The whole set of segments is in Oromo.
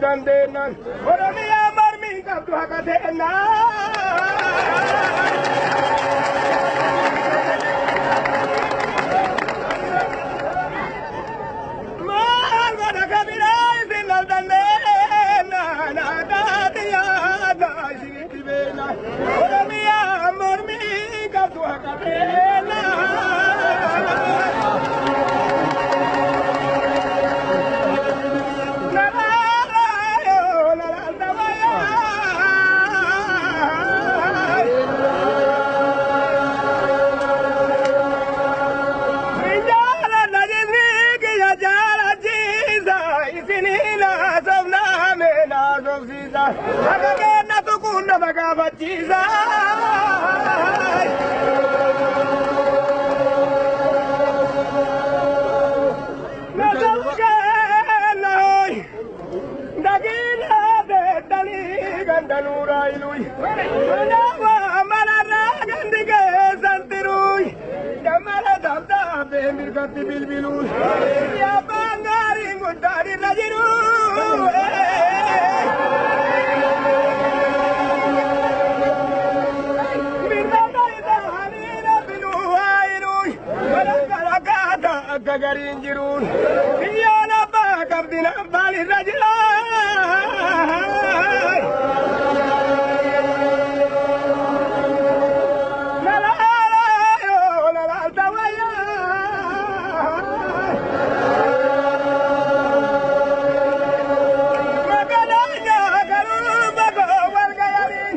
Dandenan, Oromia marmi kaptu hakatena. Mal vada kabira sinal dandena, nada dia da shitibena. Oromia marmi kaptu hakatena. Agakena tukunda bagabachiza Nasakena Dagina de dali gandanura ilui Nawa manara gandige santirui Jamala dabda be mirgati bilbilui Ya bangari ngudari najiru Gagarin jirun, iyana ba kabdina bali rajla. La la la yo la la tawaya. Magadanya garu bago wal gayarin,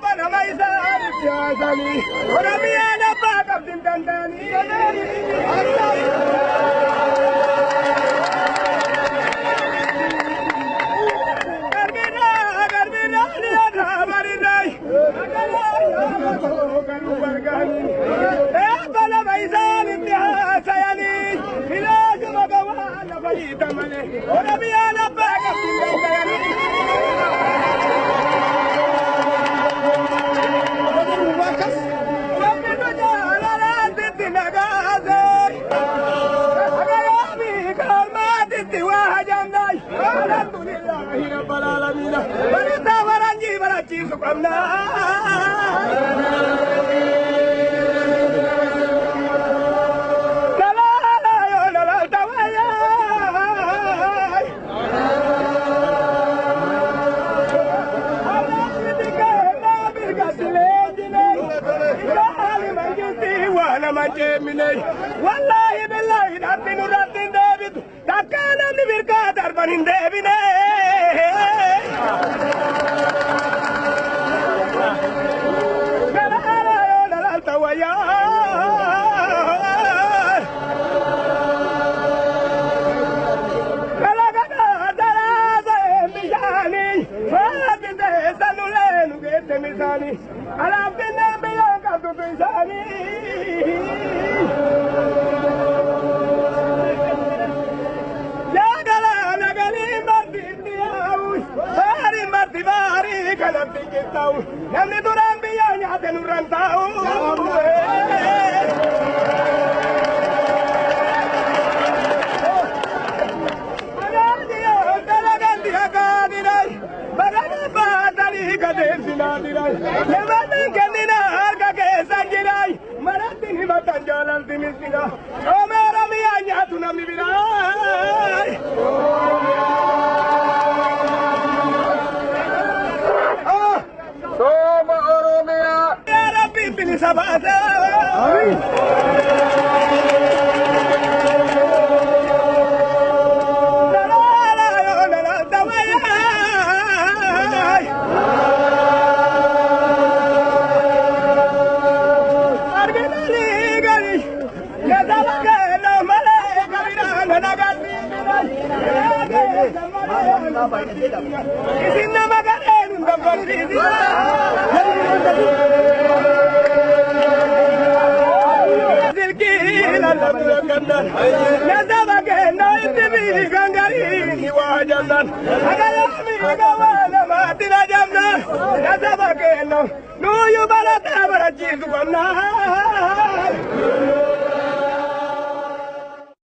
bana maisa arjazani. Oramiana ba kabdin dandani. Wallahi billahi dabbinu dabbin deebitu takkaa namni birkaa darban hin deebine. Galaala yoo lalaalta wayyaa. Kalaqadhaa daraasa bishaanii faabinte sanulee nu geesse misaanii alaabbinnee biyyoon qabdu isaanii. Namni duraan biyyaa nyaate nurraan taa'u. Magaadiyoo dalaganti hakaadinay bagana baatanii gadeessinaadinay namoonni kennina harka keessa jiray maratti himatan jaalalti misina oomeera biyyaa nyaatu namni biraay. Soma Oromia, ya Rabbi pilih sahabat. Harga No, you better